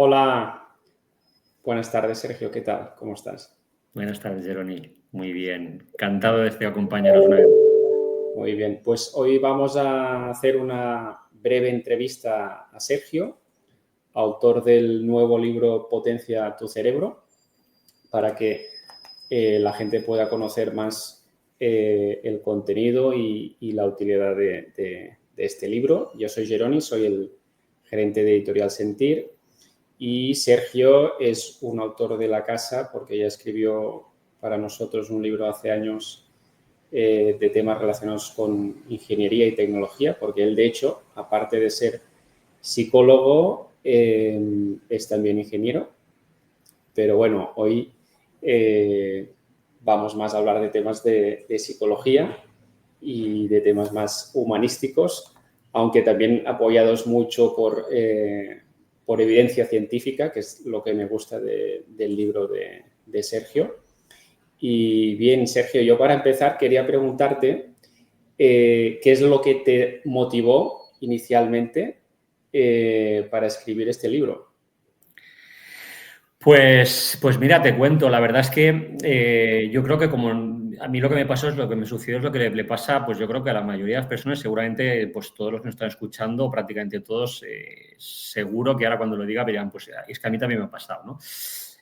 Hola, buenas tardes, Sergio. ¿Qué tal? ¿Cómo estás? Buenas tardes, Jeroni. Muy bien. Encantado de acompañaros una vez. Muy bien. Pues hoy vamos a hacer una breve entrevista a Sergio, autor del nuevo libro Potencia tu cerebro, para que la gente pueda conocer más el contenido y la utilidad de este libro. Yo soy Jeroni, soy el gerente de Editorial Sentir. Y Sergio es un autor de la casa porque ya escribió para nosotros un libro hace años de temas relacionados con ingeniería y tecnología, porque él, de hecho, aparte de ser psicólogo, es también ingeniero. Pero bueno, hoy vamos más a hablar de temas de psicología y de temas más humanísticos, aunque también apoyados mucho por evidencia científica, que es lo que me gusta del libro de Sergio. Y bien, Sergio, yo para empezar quería preguntarte qué es lo que te motivó inicialmente para escribir este libro. Pues mira, te cuento. La verdad es que yo creo que como a mí lo que me pasó es lo que me sucedió, es lo que le pasa, pues yo creo que a la mayoría de las personas, seguramente, pues todos los que nos están escuchando, prácticamente todos, seguro que ahora cuando lo diga verán, pues es que a mí también me ha pasado, ¿no?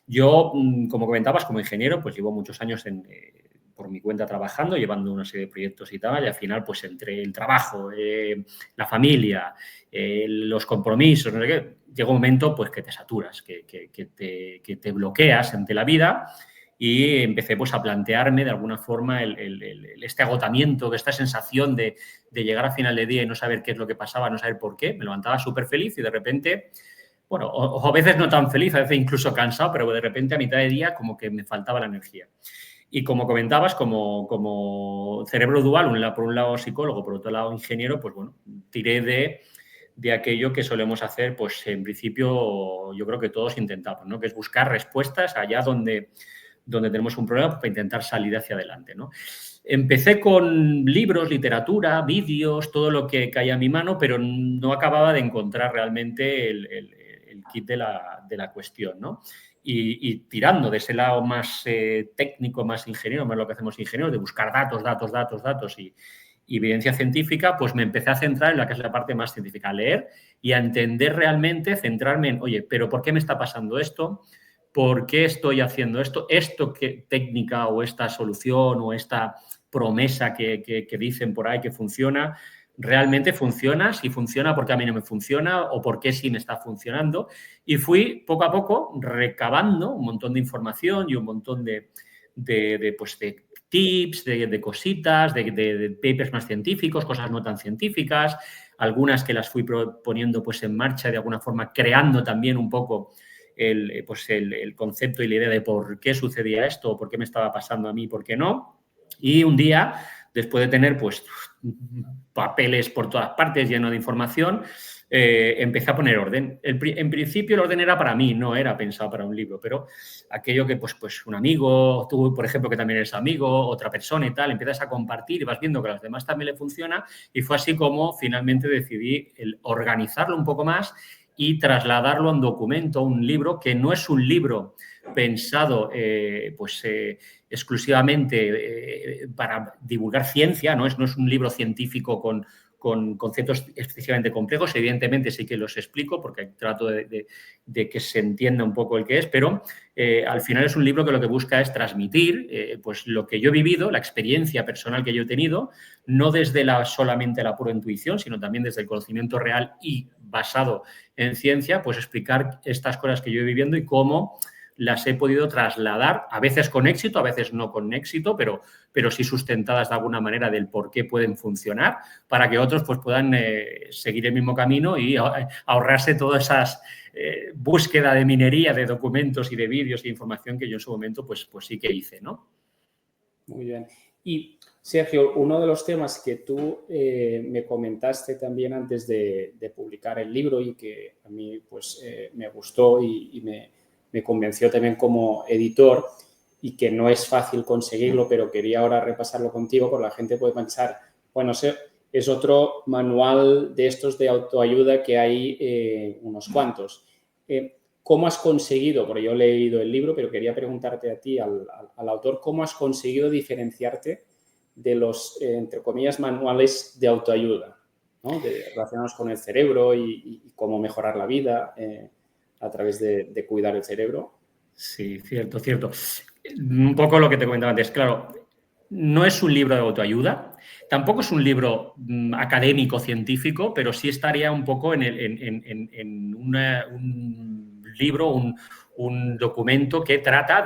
Yo, como comentabas, como ingeniero, pues llevo muchos años por mi cuenta trabajando, llevando una serie de proyectos y tal, y al final, pues entre el trabajo, la familia, los compromisos, no sé qué, llega un momento pues que te saturas, que te bloqueas ante la vida, y empecé pues a plantearme de alguna forma este agotamiento, esta sensación de llegar a final de día y no saber qué es lo que pasaba, no saber por qué. Me levantaba súper feliz y de repente, bueno, o a veces no tan feliz, a veces incluso cansado, pero de repente a mitad de día como que me faltaba la energía. Y como comentabas, como cerebro dual, por un lado psicólogo, por otro lado ingeniero, pues bueno, tiré de aquello que solemos hacer, pues en principio yo creo que todos intentamos, ¿no? Que es buscar respuestas allá donde tenemos un problema para intentar salir hacia adelante, ¿no? Empecé con libros, literatura, vídeos, todo lo que caía a mi mano, pero no acababa de encontrar realmente el kit de la cuestión, ¿no? Y tirando de ese lado más técnico, más ingeniero, más lo que hacemos ingenieros, de buscar datos y evidencia científica, pues me empecé a centrar en la que es la parte más científica, a leer y a entender realmente, centrarme en, oye, pero ¿por qué me está pasando esto? ¿Por qué estoy haciendo esto? ¿Esto qué técnica o esta solución o esta promesa que dicen por ahí que funciona, realmente funciona? Si funciona, ¿por qué a mí no me funciona? ¿O por qué sí me está funcionando? Y fui poco a poco recabando un montón de información y un montón pues, de tips, de cositas, de papers más científicos, cosas no tan científicas, algunas que las fui poniendo pues, en marcha de alguna forma, creando también un poco el concepto y la idea de por qué sucedía esto, por qué me estaba pasando a mí, por qué no. Y un día, después de tener pues, papeles por todas partes lleno de información, empecé a poner orden. En principio el orden era para mí, no era pensado para un libro, pero aquello que pues un amigo, tú por ejemplo que también eres amigo, otra persona y tal, empiezas a compartir y vas viendo que a los demás también le funciona, y fue así como finalmente decidí organizarlo un poco más y trasladarlo a un documento, a un libro que no es un libro pensado exclusivamente para divulgar ciencia, no es un libro científico con conceptos excesivamente complejos. Evidentemente sí que los explico porque trato de que se entienda un poco el que es, pero al final es un libro que lo que busca es transmitir pues lo que yo he vivido, la experiencia personal que yo he tenido, no desde solamente la pura intuición, sino también desde el conocimiento real y basado en ciencia, pues explicar estas cosas que yo he viviendo y cómo las he podido trasladar, a veces con éxito, a veces no con éxito, pero sí sustentadas de alguna manera del por qué pueden funcionar, para que otros pues, puedan seguir el mismo camino y ahorrarse todas esas búsqueda de minería de documentos y de vídeos e información que yo en su momento pues sí que hice, ¿no? Muy bien. Y Sergio, uno de los temas que tú me comentaste también antes de publicar el libro y que a mí pues me gustó y me convenció también como editor, y que no es fácil conseguirlo, pero quería ahora repasarlo contigo, porque la gente puede pensar, bueno, es otro manual de estos de autoayuda que hay unos cuantos. ¿cómo has conseguido, porque yo he leído el libro, pero quería preguntarte a ti, al autor, ¿cómo has conseguido diferenciarte de los, entre comillas, manuales de autoayuda, ¿no? Relacionados con el cerebro y cómo mejorar la vida a través de cuidar el cerebro? Sí, cierto, cierto. Un poco lo que te comentaba antes, claro, no es un libro de autoayuda, tampoco es un libro académico, científico, pero sí estaría un poco en un libro, un documento que trata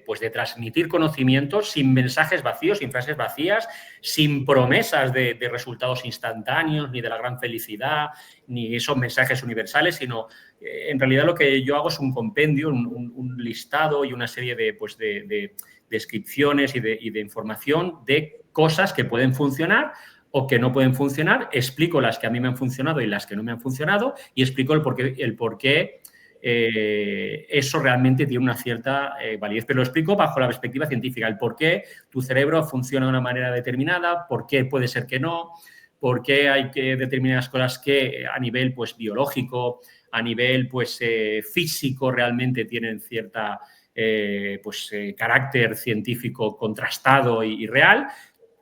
pues de transmitir conocimientos sin mensajes vacíos, sin frases vacías, sin promesas de resultados instantáneos, ni de la gran felicidad, ni esos mensajes universales, sino en realidad lo que yo hago es un compendio, un listado y una serie de descripciones y de información de cosas que pueden funcionar o que no pueden funcionar. Explico las que a mí me han funcionado y las que no me han funcionado y explico el por qué eso realmente tiene una cierta validez. Pero lo explico bajo la perspectiva científica, el por qué tu cerebro funciona de una manera determinada, por qué puede ser que no, por qué hay que determinadas cosas que a nivel pues, biológico, a nivel pues, físico realmente tienen cierta carácter científico contrastado y real,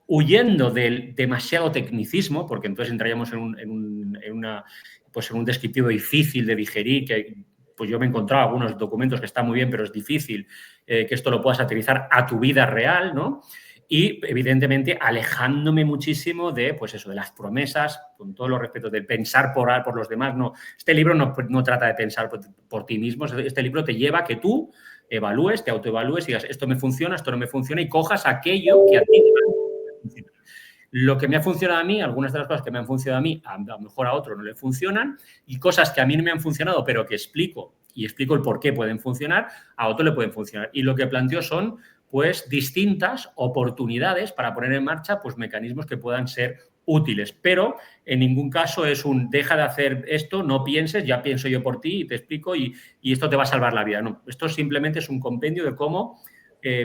huyendo del demasiado tecnicismo, porque entonces entraríamos en un descriptivo difícil de digerir, que pues yo me he encontrado algunos documentos que están muy bien, pero es difícil que esto lo puedas aterrizar a tu vida real, ¿no? Y, evidentemente, alejándome muchísimo de, pues eso, de las promesas, con todos los respetos, de pensar por los demás. No, este libro no trata de pensar por ti mismo. Este libro te lleva a que tú evalúes, te autoevalúes y digas, esto me funciona, esto no me funciona, y cojas aquello que a ti te va a funcionar. Lo que me ha funcionado a mí, algunas de las cosas que me han funcionado a mí, a lo mejor a otro no le funcionan, y cosas que a mí no me han funcionado, pero que explico el por qué pueden funcionar, a otro le pueden funcionar. Y lo que planteo son pues distintas oportunidades para poner en marcha pues mecanismos que puedan ser útiles, pero en ningún caso es un deja de hacer esto, no pienses, ya pienso yo por ti y te explico y esto te va a salvar la vida. No, esto simplemente es un compendio de cómo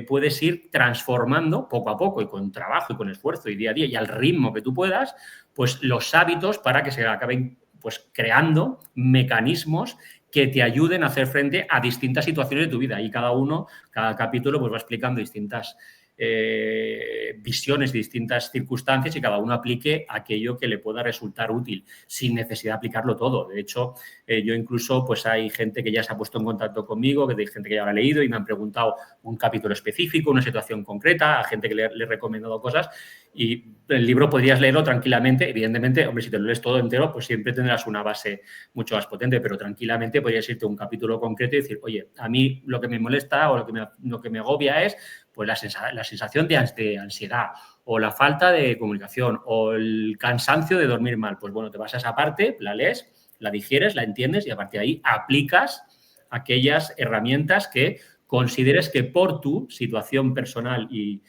puedes ir transformando poco a poco y con trabajo y con esfuerzo y día a día y al ritmo que tú puedas, pues los hábitos para que se acaben pues creando mecanismos que te ayuden a hacer frente a distintas situaciones de tu vida. Y cada capítulo, pues va explicando distintas visiones, distintas circunstancias y cada uno aplique aquello que le pueda resultar útil, sin necesidad de aplicarlo todo. De hecho, yo incluso, pues hay gente que ya se ha puesto en contacto conmigo, que hay gente que ya lo ha leído y me han preguntado un capítulo específico, una situación concreta, a gente que le he recomendado cosas y el libro podrías leerlo tranquilamente. Evidentemente, hombre, si te lo lees todo entero, pues siempre tendrás una base mucho más potente, pero tranquilamente podrías irte a un capítulo concreto y decir, oye, a mí lo que me molesta o lo que me agobia es pues la sensación de ansiedad o la falta de comunicación o el cansancio de dormir mal. Pues bueno, te vas a esa parte, la lees, la digieres, la entiendes y a partir de ahí aplicas aquellas herramientas que consideres que por tu situación personal y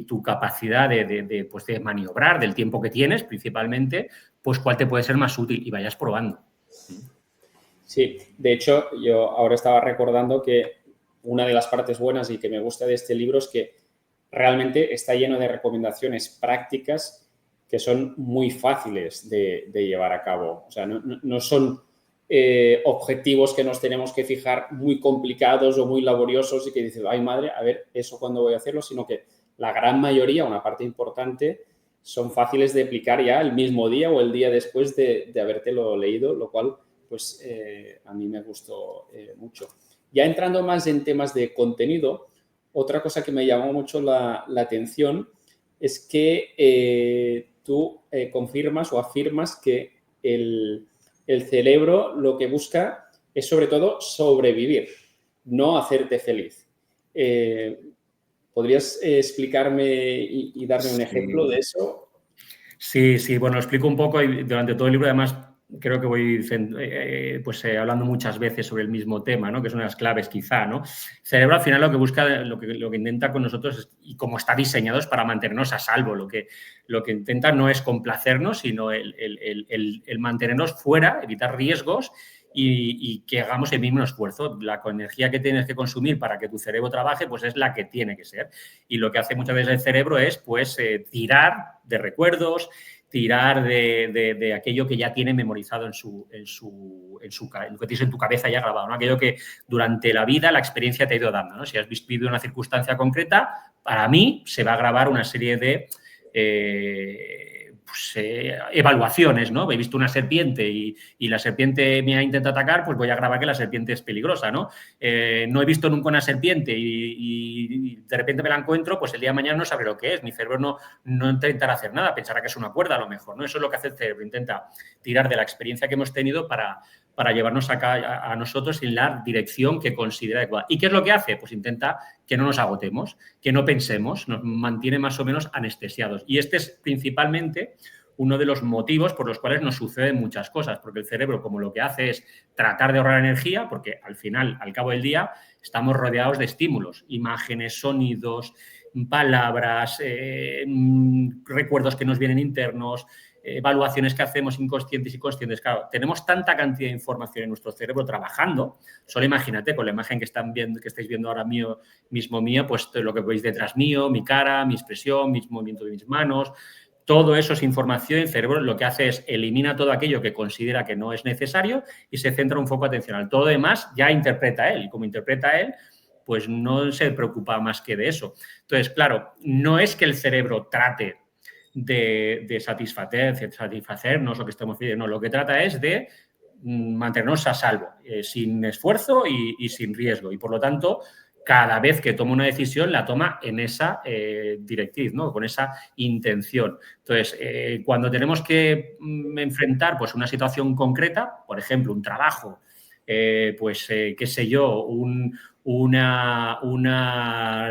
tu capacidad de maniobrar, del tiempo que tienes principalmente, pues cuál te puede ser más útil y vayas probando. Sí, de hecho, yo ahora estaba recordando que una de las partes buenas y que me gusta de este libro es que realmente está lleno de recomendaciones prácticas que son muy fáciles de llevar a cabo. O sea, no son objetivos que nos tenemos que fijar muy complicados o muy laboriosos y que dices, ay madre, a ver, ¿eso cuándo voy a hacerlo? Sino que la gran mayoría, una parte importante, son fáciles de aplicar ya el mismo día o el día después de habértelo leído, lo cual pues a mí me gustó mucho. Ya entrando más en temas de contenido, otra cosa que me llamó mucho la atención es que tú confirmas o afirmas que el cerebro lo que busca es sobre todo sobrevivir, no hacerte feliz. ¿Podrías explicarme y darme un ejemplo de eso? Sí, bueno, lo explico un poco y durante todo el libro además creo que voy hablando muchas veces sobre el mismo tema, ¿no? Que son las claves quizá, ¿no? El cerebro al final lo que busca, lo que intenta con nosotros es, y como está diseñado es para mantenernos a salvo, lo que intenta no es complacernos, sino el mantenernos fuera, evitar riesgos y que hagamos el mismo esfuerzo. La energía que tienes que consumir para que tu cerebro trabaje, pues es la que tiene que ser. Y lo que hace muchas veces el cerebro es, pues, tirar de recuerdos, tirar de aquello que ya tiene memorizado lo que tienes en tu cabeza ya grabado, ¿no? Aquello que durante la vida la experiencia te ha ido dando, ¿no? Si has vivido una circunstancia concreta, para mí se va a grabar una serie de evaluaciones, ¿no? He visto una serpiente y la serpiente me ha intentado atacar, pues voy a grabar que la serpiente es peligrosa, ¿no? No he visto nunca una serpiente y de repente me la encuentro, pues el día de mañana no sabré lo que es. Mi cerebro no intentará hacer nada, pensará que es una cuerda a lo mejor, ¿no? Eso es lo que hace el cerebro, intenta tirar de la experiencia que hemos tenido para llevarnos acá a nosotros en la dirección que considera adecuada. ¿Y qué es lo que hace? Pues intenta que no nos agotemos, que no pensemos, nos mantiene más o menos anestesiados. Y este es principalmente uno de los motivos por los cuales nos suceden muchas cosas, porque el cerebro, como lo que hace es tratar de ahorrar energía, porque al final, al cabo del día, estamos rodeados de estímulos, imágenes, sonidos, palabras, recuerdos que nos vienen internos, evaluaciones que hacemos inconscientes y conscientes. Claro, tenemos tanta cantidad de información en nuestro cerebro trabajando. Solo imagínate con la imagen que estáis viendo ahora mismo mía, pues lo que veis detrás mío, mi cara, mi expresión, mis movimientos de mis manos. Todo eso es información. El cerebro lo que hace es elimina todo aquello que considera que no es necesario y se centra un foco atencional. Todo lo demás ya interpreta él. Y como interpreta él, pues no se preocupa más que de eso. Entonces, claro, no es que el cerebro trate de satisfacernos o que estemos bien, no, lo que trata es de mantenernos a salvo, sin esfuerzo y sin riesgo. Y por lo tanto, cada vez que toma una decisión, la toma en esa directriz, ¿no? Con esa intención. Entonces, cuando tenemos que enfrentar pues, una situación concreta, por ejemplo, un trabajo, qué sé yo, una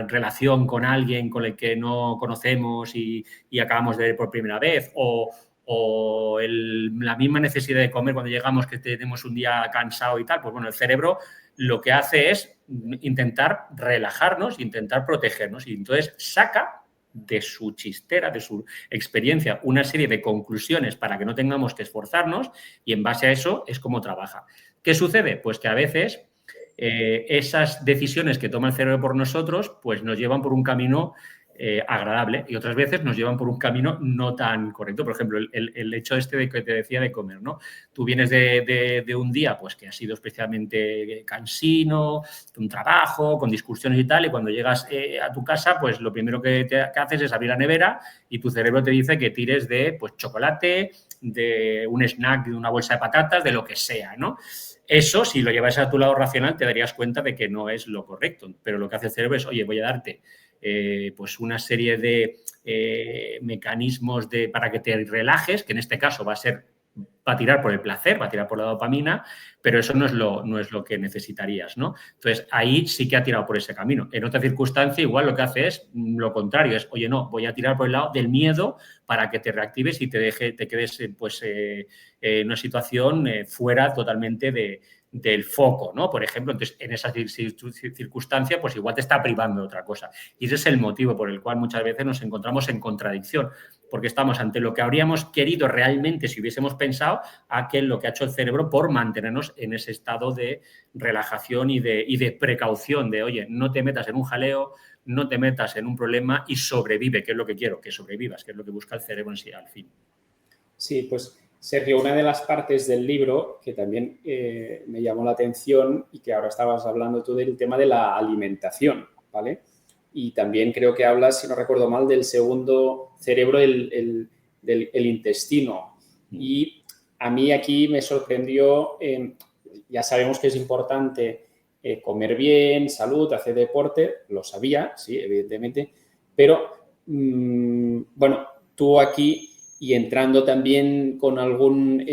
relación con alguien con el que no conocemos y acabamos de ver por primera vez, o la misma necesidad de comer cuando llegamos, que tenemos un día cansado y tal, pues bueno, el cerebro lo que hace es intentar relajarnos, intentar protegernos y entonces saca de su chistera, de su experiencia, una serie de conclusiones para que no tengamos que esforzarnos y en base a eso es como trabaja. ¿Qué sucede? Pues que a veces esas decisiones que toma el cerebro por nosotros pues nos llevan por un camino agradable y otras veces nos llevan por un camino no tan correcto. Por ejemplo, el hecho de que te decía de comer, ¿no? Tú vienes de un día pues que ha sido especialmente cansino, de un trabajo, con discusiones y tal, y cuando llegas a tu casa, pues lo primero que haces es abrir la nevera y tu cerebro te dice que tires de pues chocolate, de un snack, de una bolsa de patatas, de lo que sea, ¿no? Eso, si lo llevas a tu lado racional, te darías cuenta de que no es lo correcto. Pero lo que hace el cerebro es, oye, voy a darte pues una serie de mecanismos para que te relajes, que en este caso va a tirar por el placer, va a tirar por la dopamina, pero eso no es lo que necesitarías, ¿no? Entonces, ahí sí que ha tirado por ese camino. En otra circunstancia, igual lo que hace es lo contrario, es, oye, no, voy a tirar por el lado del miedo para que te reactives y te quedes en una situación fuera totalmente del foco, ¿no? Por ejemplo, entonces en esa circunstancia, pues igual te está privando de otra cosa. Y ese es el motivo por el cual muchas veces nos encontramos en contradicción, porque estamos ante lo que habríamos querido realmente si hubiésemos pensado a que lo que ha hecho el cerebro por mantenernos en ese estado de relajación y de precaución, de, oye, no te metas en un jaleo, no te metas en un problema y sobrevive, que es lo que quiero, que sobrevivas, que es lo que busca el cerebro en sí, al fin. Sí, pues Sergio, una de las partes del libro que también me llamó la atención y que ahora estabas hablando tú del tema de la alimentación, ¿vale? Y también creo que hablas, si no recuerdo mal, del segundo cerebro, del intestino. Y a mí aquí me sorprendió, ya sabemos que es importante comer bien, salud, hacer deporte, lo sabía, sí, evidentemente, pero bueno, tú aquí y entrando también con algún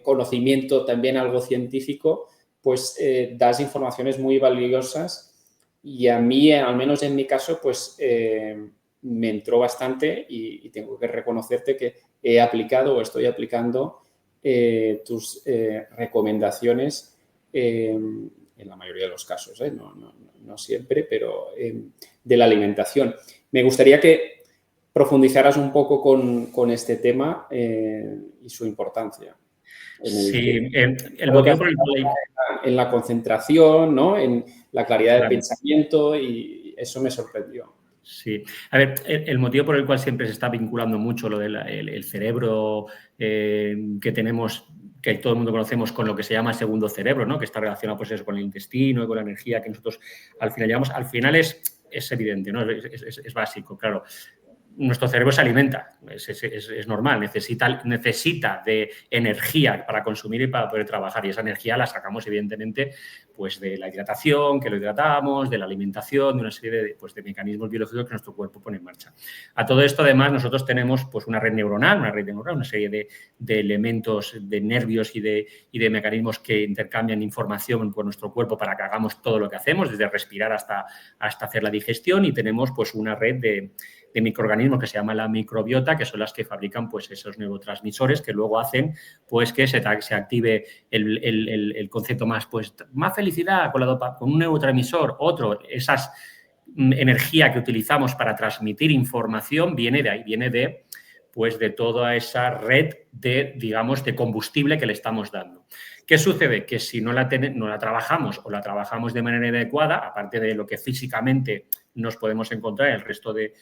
conocimiento también algo científico, pues das informaciones muy valiosas y a mí, al menos en mi caso, pues me entró bastante y tengo que reconocerte que he aplicado o estoy aplicando tus recomendaciones en la mayoría de los casos, no siempre, pero de la alimentación. Me gustaría que profundizaras un poco con este tema y su importancia. Sí, el motivo por el cual... En la concentración, ¿no? En la claridad de pensamiento y eso me sorprendió. Sí. A ver, el motivo por el cual siempre se está vinculando mucho lo del el cerebro que tenemos, que todo el mundo conocemos, con lo que se llama segundo cerebro, ¿no? Que está relacionado pues eso, con el intestino y con la energía que nosotros al final llevamos. Al final es evidente, ¿no? Es básico, claro. Nuestro cerebro se alimenta, es normal, necesita de energía para consumir y para poder trabajar, y esa energía la sacamos evidentemente pues de la hidratación, que lo hidratamos, de la alimentación, de una serie de mecanismos biológicos que nuestro cuerpo pone en marcha. A todo esto, además, nosotros tenemos pues una red neuronal, una serie de elementos, de nervios y de mecanismos que intercambian información con nuestro cuerpo para que hagamos todo lo que hacemos, desde respirar hasta hacer la digestión, y tenemos pues una red de microorganismos que se llama la microbiota, que son las que fabrican pues esos neurotransmisores que luego hacen pues que se active el concepto más felicidad con un neurotransmisor, otro, esas energía que utilizamos para transmitir información viene de ahí, viene de toda esa red de combustible que le estamos dando. ¿Qué sucede? Que si no la trabajamos o la trabajamos de manera adecuada, aparte de lo que físicamente nos podemos encontrar en el resto de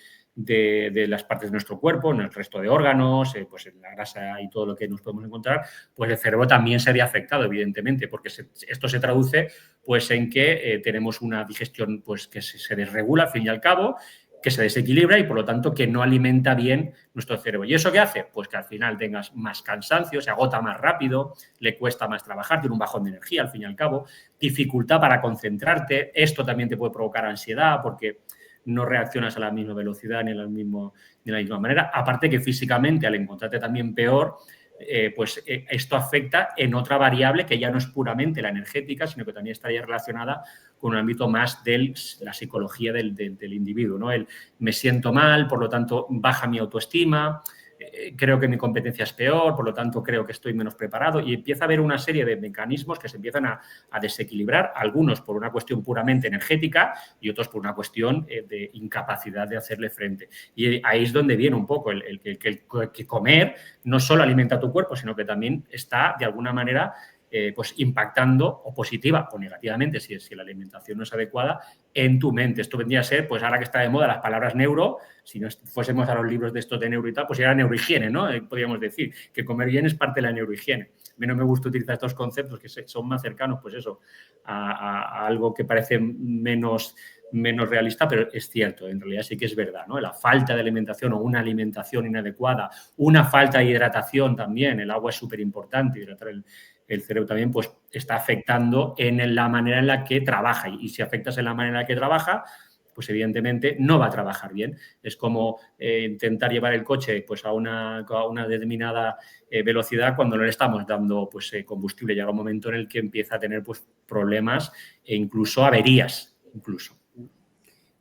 las partes de nuestro cuerpo, en el resto de órganos, pues en la grasa y todo lo que nos podemos encontrar, pues el cerebro también se ve afectado, evidentemente, porque esto se traduce pues en que tenemos una digestión pues que se desregula al fin y al cabo, que se desequilibra y, por lo tanto, que no alimenta bien nuestro cerebro. ¿Y eso qué hace? Pues que al final tengas más cansancio, se agota más rápido, le cuesta más trabajar, tiene un bajón de energía, al fin y al cabo, dificultad para concentrarte. Esto también te puede provocar ansiedad porque no reaccionas a la misma velocidad ni de la misma manera. Aparte que físicamente, al encontrarte también peor, esto afecta en otra variable que ya no es puramente la energética, sino que también estaría relacionada con un ámbito más de la psicología del individuo, ¿no? Me siento mal, por lo tanto, baja mi autoestima, creo que mi competencia es peor, por lo tanto, creo que estoy menos preparado, y empieza a haber una serie de mecanismos que se empiezan a desequilibrar, algunos por una cuestión puramente energética y otros por una cuestión de incapacidad de hacerle frente. Y ahí es donde viene un poco que comer no solo alimenta tu cuerpo, sino que también está, de alguna manera, pues impactando o positiva o negativamente, si la alimentación no es adecuada, en tu mente. Esto vendría a ser, pues ahora que está de moda las palabras neuro, si no fuésemos a los libros de estos de neuro y tal, pues era neurohigiene, ¿no? Podríamos decir que comer bien es parte de la neurohigiene. A mí no me gusta utilizar estos conceptos que son más cercanos, pues eso, a algo que parece menos realista, pero es cierto, en realidad sí que es verdad, ¿no? La falta de alimentación o una alimentación inadecuada, una falta de hidratación también, el agua es súper importante, hidratar el cerebro también, pues está afectando en la manera en la que trabaja, y si afectas en la manera en la que trabaja, pues evidentemente no va a trabajar bien. Es como intentar llevar el coche pues a una determinada velocidad cuando no le estamos dando pues combustible. Llega un momento en el que empieza a tener pues problemas e incluso averías, incluso.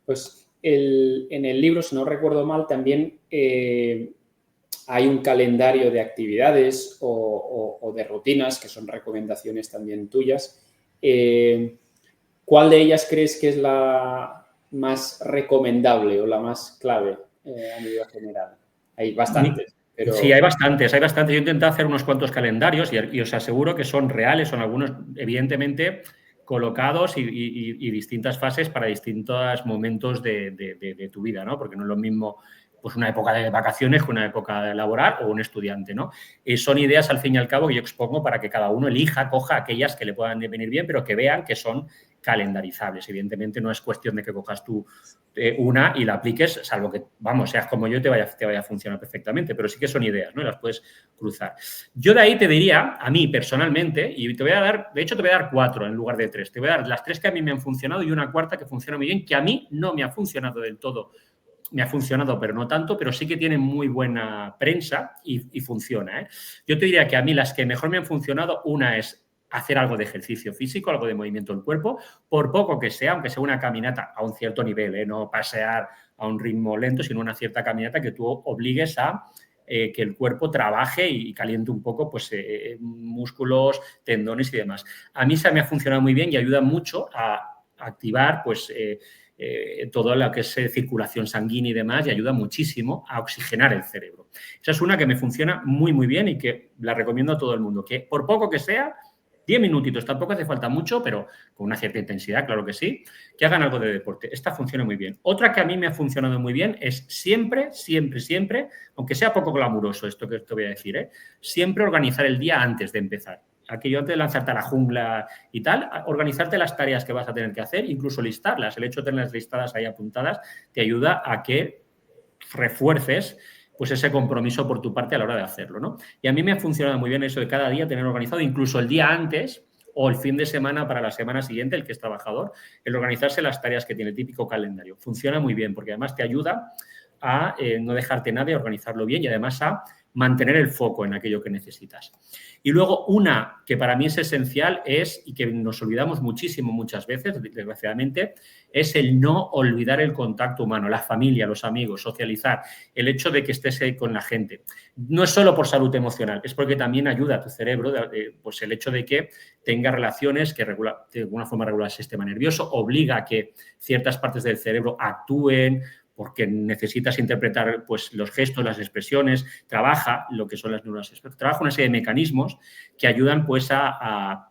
Pues en el libro, si no recuerdo mal, también hay un calendario de actividades o de rutinas que son recomendaciones también tuyas. ¿Cuál de ellas crees que es la más recomendable o la más clave a nivel general? Hay bastantes. Pero... Sí, hay bastantes. Yo intenté hacer unos cuantos calendarios y os aseguro que son reales, son algunos, evidentemente, colocados y distintas fases para distintos momentos de tu vida, ¿no? Porque no es lo mismo pues una época de vacaciones que una época de laboral o un estudiante, ¿no? Son ideas, al fin y al cabo, que yo expongo para que cada uno coja aquellas que le puedan venir bien, pero que vean que son calendarizables. Evidentemente, no es cuestión de que cojas tú una y la apliques, salvo que, vamos, seas como yo, te vaya a funcionar perfectamente, pero sí que son ideas, ¿no? Y las puedes cruzar. Yo de ahí te diría, a mí personalmente, y te voy a dar 4 en lugar de 3. Te voy a dar las 3 que a mí me han funcionado y una cuarta que funciona muy bien, que a mí no me ha funcionado del todo. Me ha funcionado, pero no tanto, pero sí que tiene muy buena prensa y funciona, ¿eh? Yo te diría que a mí las que mejor me han funcionado, una es hacer algo de ejercicio físico, algo de movimiento del cuerpo, por poco que sea, aunque sea una caminata a un cierto nivel, no pasear a un ritmo lento, sino una cierta caminata que tú obligues a que el cuerpo trabaje y caliente un poco pues, músculos, tendones y demás. A mí se me ha funcionado muy bien y ayuda mucho a activar pues, todo lo que es circulación sanguínea y demás, y ayuda muchísimo a oxigenar el cerebro. Esa es una que me funciona muy, muy bien y que la recomiendo a todo el mundo, que por poco que sea, 10 minutitos, tampoco hace falta mucho, pero con una cierta intensidad, claro que sí, que hagan algo de deporte. Esta funciona muy bien. Otra que a mí me ha funcionado muy bien es siempre, aunque sea poco glamuroso esto que te voy a decir, siempre organizar el día antes de empezar. Aquello antes de lanzarte a la jungla y tal, organizarte las tareas que vas a tener que hacer, incluso listarlas. El hecho de tenerlas listadas ahí apuntadas te ayuda a que refuerces pues ese compromiso por tu parte a la hora de hacerlo, ¿no? Y a mí me ha funcionado muy bien eso de cada día tener organizado, incluso el día antes o el fin de semana para la semana siguiente, el que es trabajador, el organizarse las tareas que tiene el típico calendario. Funciona muy bien porque además te ayuda a no dejarte nada y organizarlo bien y además a mantener el foco en aquello que necesitas. Y luego una que para mí es esencial es, y que nos olvidamos muchísimo muchas veces, desgraciadamente, es el no olvidar el contacto humano, la familia, los amigos, socializar, el hecho de que estés ahí con la gente. No es solo por salud emocional, es porque también ayuda a tu cerebro, pues el hecho de que tenga relaciones que de alguna forma regula el sistema nervioso, obliga a que ciertas partes del cerebro actúen, porque necesitas interpretar pues, los gestos, las expresiones, trabaja lo que son las neuronas, trabaja una serie de mecanismos que ayudan pues, a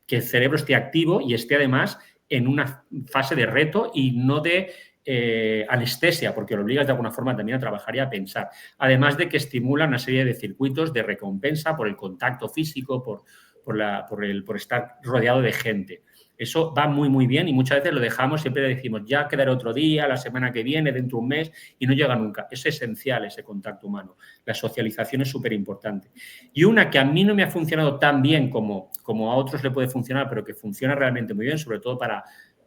que el cerebro esté activo y esté además en una fase de reto y no de anestesia, porque lo obligas de alguna forma también a trabajar y a pensar. Además de que estimula una serie de circuitos de recompensa por el contacto físico, por estar rodeado de gente. Eso va muy, muy bien y muchas veces lo dejamos, siempre decimos, ya quedará otro día, la semana que viene, dentro de un mes, y no llega nunca. Es esencial ese contacto humano. La socialización es súper importante. Y una que a mí no me ha funcionado tan bien como a otros le puede funcionar, pero que funciona realmente muy bien, sobre todo para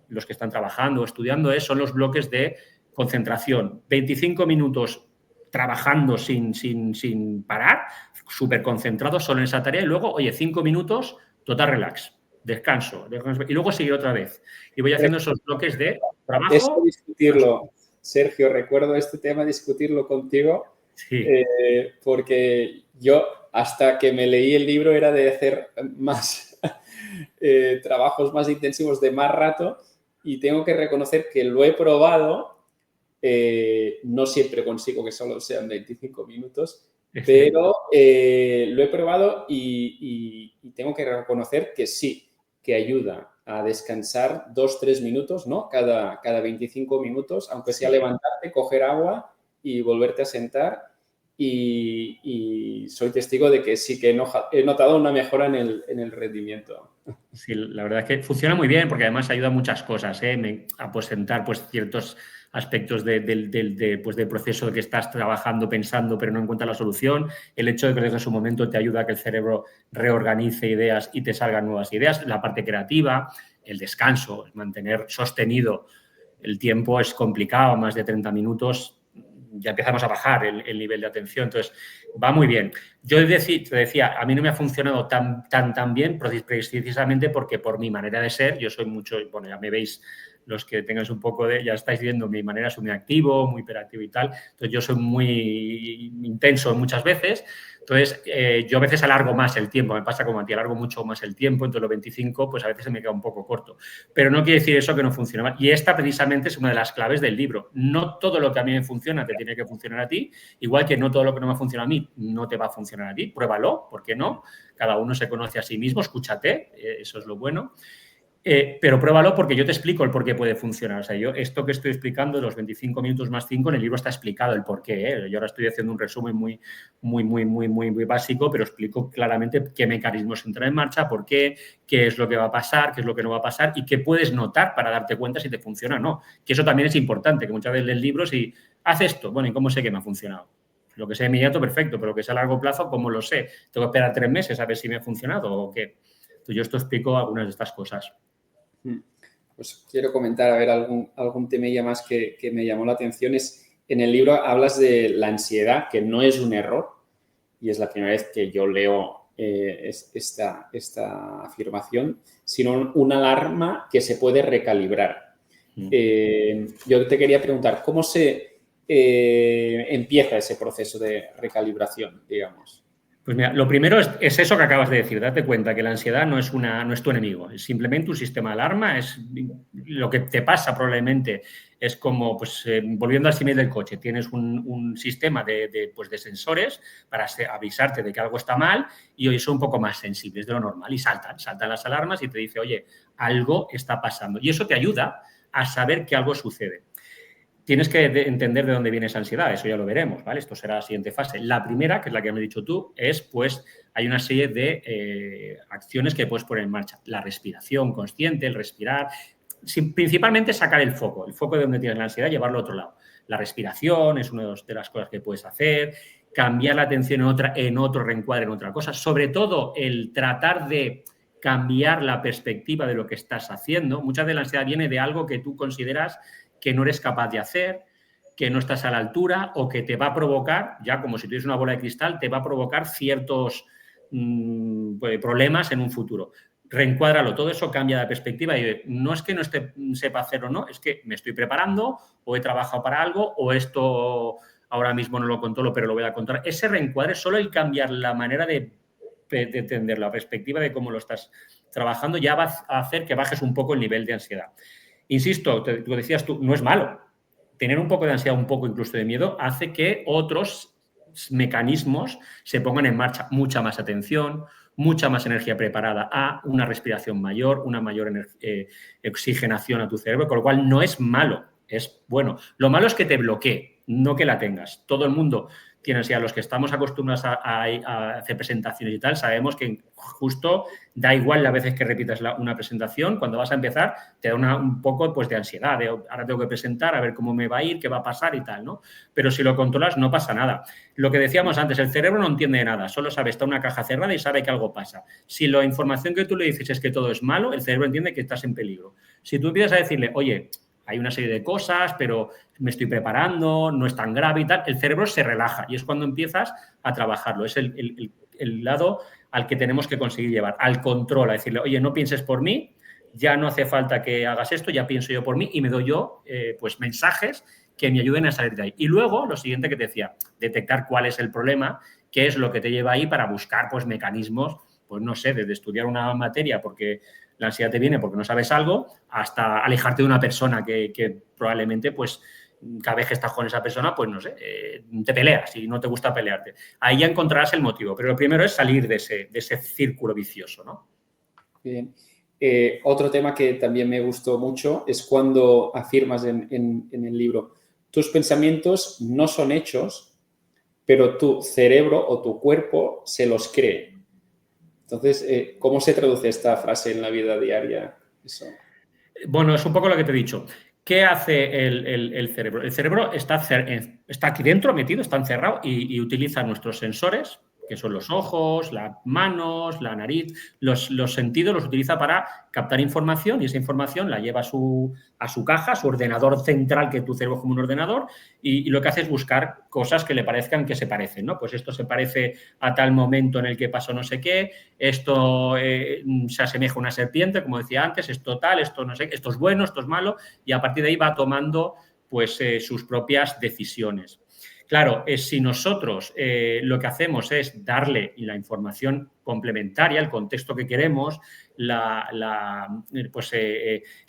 los que están trabajando o estudiando, son los bloques de concentración. 25 minutos trabajando sin parar, súper concentrados solo en esa tarea, y luego, oye, 5 minutos, total relax. Descanso, y luego seguir otra vez. Y voy haciendo esos bloques de trabajo. Esto discutirlo, Sergio, recuerdo este tema, discutirlo contigo, sí. Porque yo, hasta que me leí el libro, era de hacer más trabajos más intensivos de más rato, y tengo que reconocer que lo he probado, no siempre consigo que solo sean 25 minutos, pero lo he probado y tengo que reconocer que sí, que ayuda a descansar 2-3 minutos, ¿no? Cada 25 minutos, aunque sea levantarte, coger agua y volverte a sentar. Y soy testigo de que sí que he notado una mejora en el rendimiento. Sí, la verdad es que funciona muy bien porque además ayuda a muchas cosas, a aposentar pues, ciertos aspectos del proceso que estás trabajando, pensando, pero no encuentras la solución. El hecho de que desde su momento te ayuda a que el cerebro reorganice ideas y te salgan nuevas ideas. La parte creativa, el descanso, mantener sostenido el tiempo es complicado, más de 30 minutos. Ya empezamos a bajar el nivel de atención. Entonces, va muy bien. Yo te decía, a mí no me ha funcionado tan bien precisamente porque por mi manera de ser, yo soy mucho, bueno, ya me veis los que tengáis un poco ya estáis viendo mi manera, soy muy activo, muy hiperactivo y tal. Entonces, yo soy muy intenso muchas veces. Entonces, yo a veces alargo más el tiempo, me pasa como a ti, alargo mucho más el tiempo, entonces los 25, pues a veces se me queda un poco corto. Pero no quiere decir eso que no funcione. Y esta precisamente es una de las claves del libro. No todo lo que a mí me funciona te tiene que funcionar a ti, igual que no todo lo que no me funciona a mí no te va a funcionar a ti. Pruébalo, ¿por qué no? Cada uno se conoce a sí mismo, escúchate, eso es lo bueno. Pero pruébalo porque yo te explico el por qué puede funcionar. O sea, yo esto que estoy explicando, los 25 minutos más 5, en el libro está explicado el por qué. Yo ahora estoy haciendo un resumen muy básico, pero explico claramente qué mecanismos entran en marcha, por qué es lo que va a pasar, qué es lo que no va a pasar y qué puedes notar para darte cuenta si te funciona o no. Que eso también es importante, que muchas veces lees libros y haz esto. Bueno, ¿y cómo sé que me ha funcionado? Lo que sea inmediato, perfecto, pero lo que sea a largo plazo, ¿cómo lo sé? ¿Tengo que esperar 3 meses a ver si me ha funcionado o qué? Entonces, yo esto explico algunas de estas cosas. Pues quiero comentar, a ver, algún temilla más que me llamó la atención. En el libro hablas de la ansiedad, que no es un error, y es la primera vez que yo leo esta afirmación, sino una alarma que se puede recalibrar. Yo te quería preguntar, ¿cómo se empieza ese proceso de recalibración, digamos? Pues mira, lo primero es eso que acabas de decir. Date cuenta que la ansiedad no es tu enemigo. Es simplemente un sistema de alarma. lo que te pasa probablemente es como, pues, volviendo al símil del coche, tienes un sistema de sensores para avisarte de que algo está mal y hoy son un poco más sensibles de lo normal y saltan las alarmas y te dice, oye, algo está pasando. Y eso te ayuda a saber que algo sucede. Tienes que entender de dónde viene esa ansiedad, eso ya lo veremos, ¿vale? Esto será la siguiente fase. La primera, que es la que me has dicho tú, es, pues, hay una serie de acciones que puedes poner en marcha. La respiración consciente, el respirar, principalmente sacar el foco de donde tienes la ansiedad, llevarlo a otro lado. La respiración es una de las cosas que puedes hacer, cambiar la atención en otro reencuadre, en otra cosa, sobre todo el tratar de cambiar la perspectiva de lo que estás haciendo. Muchas de la ansiedad viene de algo que tú consideras que no eres capaz de hacer, que no estás a la altura o que te va a provocar, ya como si tuvieras una bola de cristal, te va a provocar ciertos problemas en un futuro. Reencuádralo, todo eso cambia de perspectiva y no es que no sepa hacer o no, es que me estoy preparando o he trabajado para algo o esto ahora mismo no lo controlo, pero lo voy a controlar. Ese reencuadre, solo el cambiar la manera de entender la perspectiva de cómo lo estás trabajando ya va a hacer que bajes un poco el nivel de ansiedad. Insisto, lo decías tú, no es malo. Tener un poco de ansiedad, un poco incluso de miedo, hace que otros mecanismos se pongan en marcha. Mucha más atención, mucha más energía preparada a una respiración mayor, una mayor oxigenación a tu cerebro, con lo cual no es malo, es bueno. Lo malo es que te bloquee, no que la tengas. Todo el mundo tiene ansiedad. Los que estamos acostumbrados a hacer presentaciones y tal, sabemos que justo da igual las veces que repitas una presentación, cuando vas a empezar te da un poco, pues, de ansiedad, de ahora tengo que presentar, a ver cómo me va a ir, qué va a pasar y tal, ¿no? Pero si lo controlas no pasa nada. Lo que decíamos antes, el cerebro no entiende nada, solo sabe, está una caja cerrada y sabe que algo pasa. Si la información que tú le dices es que todo es malo, el cerebro entiende que estás en peligro. Si tú empiezas a decirle, oye, hay una serie de cosas, pero me estoy preparando, no es tan grave y tal, el cerebro se relaja y es cuando empiezas a trabajarlo. Es el lado al que tenemos que conseguir llevar, al control, a decirle, oye, no pienses por mí, ya no hace falta que hagas esto, ya pienso yo por mí y me doy yo pues mensajes que me ayuden a salir de ahí. Y luego, lo siguiente que te decía, detectar cuál es el problema, qué es lo que te lleva ahí para buscar, pues, mecanismos, pues, no sé, desde estudiar una materia porque la ansiedad te viene porque no sabes algo, hasta alejarte de una persona que probablemente, pues, cada vez que estás con esa persona, pues, no sé, te peleas y no te gusta pelearte. Ahí ya encontrarás el motivo, pero lo primero es salir de ese círculo vicioso, ¿no? Bien. Otro tema que también me gustó mucho es cuando afirmas en el libro, tus pensamientos no son hechos, pero tu cerebro o tu cuerpo se los cree. Entonces, ¿cómo se traduce esta frase en la vida diaria? Eso. Bueno, es un poco lo que te he dicho. ¿Qué hace el cerebro? El cerebro está aquí dentro, metido, está encerrado y utiliza nuestros sensores, que son los ojos, las manos, la nariz, los sentidos los utiliza para captar información y esa información la lleva a su caja, a su ordenador central, que tu cerebro es como un ordenador, y lo que hace es buscar cosas que le parezcan que se parecen, ¿no? Pues esto se parece a tal momento en el que pasó no sé qué, esto se asemeja a una serpiente, como decía antes, esto tal, esto no sé, esto es bueno, esto es malo, y a partir de ahí va tomando, pues, sus propias decisiones. Claro, si nosotros lo que hacemos es darle la información complementaria, el contexto que queremos, pues,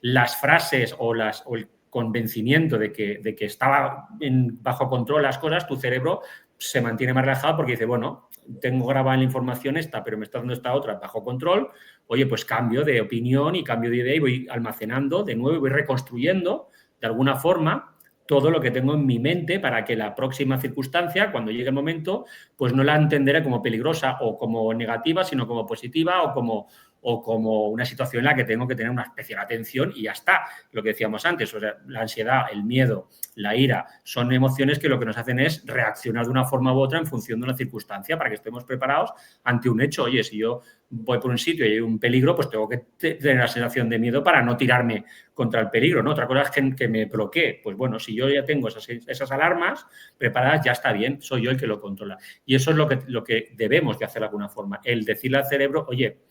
las frases o el convencimiento de que estaba bajo control las cosas, tu cerebro se mantiene más relajado porque dice, bueno, tengo grabada la información esta, pero me está dando esta otra bajo control, oye, pues cambio de opinión y cambio de idea y voy almacenando de nuevo y voy reconstruyendo de alguna forma todo lo que tengo en mi mente para que la próxima circunstancia, cuando llegue el momento, pues no la entenderé como peligrosa o como negativa, sino como positiva o como una situación en la que tengo que tener una especial atención y ya está. Lo que decíamos antes, o sea, la ansiedad, el miedo, la ira, son emociones que lo que nos hacen es reaccionar de una forma u otra en función de una circunstancia para que estemos preparados ante un hecho. Oye, si yo voy por un sitio y hay un peligro, pues tengo que tener la sensación de miedo para no tirarme contra el peligro, ¿no? Otra cosa es que me bloquee. Pues bueno, si yo ya tengo esas alarmas preparadas, ya está bien, soy yo el que lo controla. Y eso es lo que debemos de hacer de alguna forma, el decirle al cerebro, oye,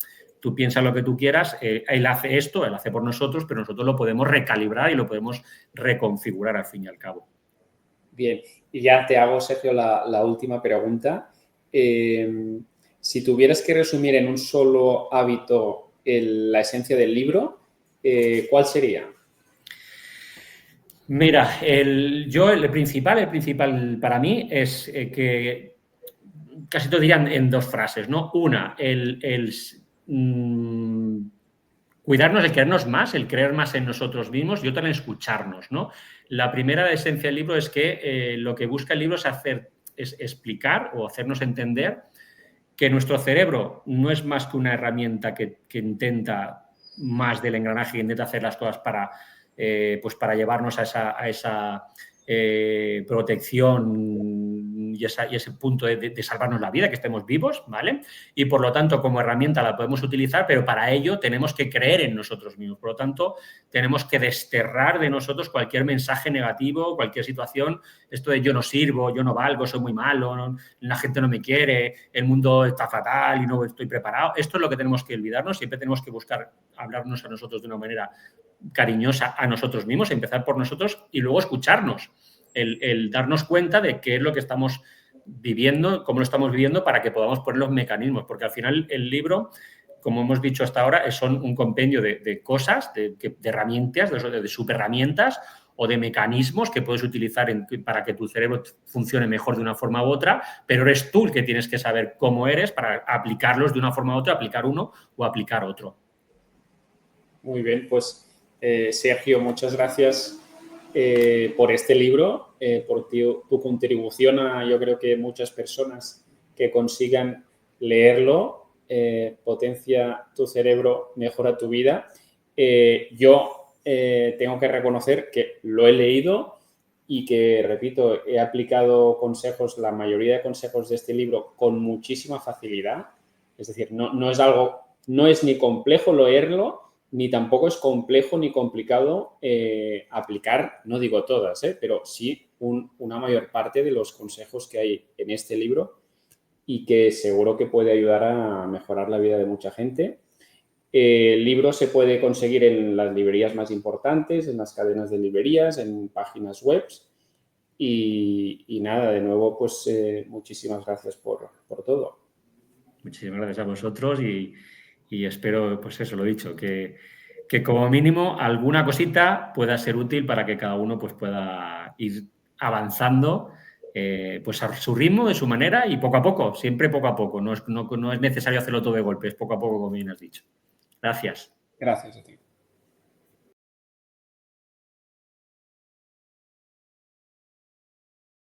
tú piensas lo que tú quieras, él hace esto, él hace por nosotros, pero nosotros lo podemos recalibrar y lo podemos reconfigurar al fin y al cabo. Bien, y ya te hago, Sergio, la última pregunta. Si tuvieras que resumir en un solo hábito la esencia del libro, ¿cuál sería? Mira, el principal para mí es que casi te dirían en dos frases, ¿no? Una, cuidarnos, el querernos más, el creer más en nosotros mismos y otra, el escucharnos, ¿no? La primera esencia del libro es que lo que busca el libro es explicar o hacernos entender que nuestro cerebro no es más que una herramienta que intenta más del engranaje, que intenta hacer las cosas pues para llevarnos a esa protección y ese punto de salvarnos la vida, que estemos vivos, ¿vale? Y por lo tanto, como herramienta la podemos utilizar, pero para ello tenemos que creer en nosotros mismos. Por lo tanto, tenemos que desterrar de nosotros cualquier mensaje negativo, cualquier situación, esto de yo no sirvo, yo no valgo, soy muy malo, no, la gente no me quiere, el mundo está fatal y no estoy preparado. Esto es lo que tenemos que olvidarnos, siempre tenemos que buscar hablarnos a nosotros de una manera cariñosa a nosotros mismos, empezar por nosotros y luego escucharnos, el darnos cuenta de qué es lo que estamos viviendo, cómo lo estamos viviendo para que podamos poner los mecanismos, porque al final el libro, como hemos dicho hasta ahora, son un compendio de cosas, de herramientas, de superherramientas o de mecanismos que puedes utilizar para que tu cerebro funcione mejor de una forma u otra, pero eres tú el que tienes que saber cómo eres para aplicarlos de una forma u otra, aplicar uno o aplicar otro. Muy bien, pues Sergio, muchas gracias por este libro, por tu contribución a, yo creo que muchas personas que consigan leerlo, Potencia tu cerebro, mejora tu vida. Yo tengo que reconocer que lo he leído y que, repito, he aplicado consejos, la mayoría de consejos de este libro con muchísima facilidad. Es decir, no es ni complejo leerlo, ni tampoco es complejo ni complicado aplicar, no digo todas, pero sí una mayor parte de los consejos que hay en este libro y que seguro que puede ayudar a mejorar la vida de mucha gente. El libro se puede conseguir en las librerías más importantes, en las cadenas de librerías, en páginas web. Y nada, de nuevo, pues muchísimas gracias por todo. Muchísimas gracias a vosotros y espero, pues eso, lo dicho, que como mínimo alguna cosita pueda ser útil para que cada uno pues pueda ir avanzando pues a su ritmo, de su manera y poco a poco, siempre poco a poco. No es necesario hacerlo todo de golpe, es poco a poco, como bien has dicho. Gracias. Gracias a ti.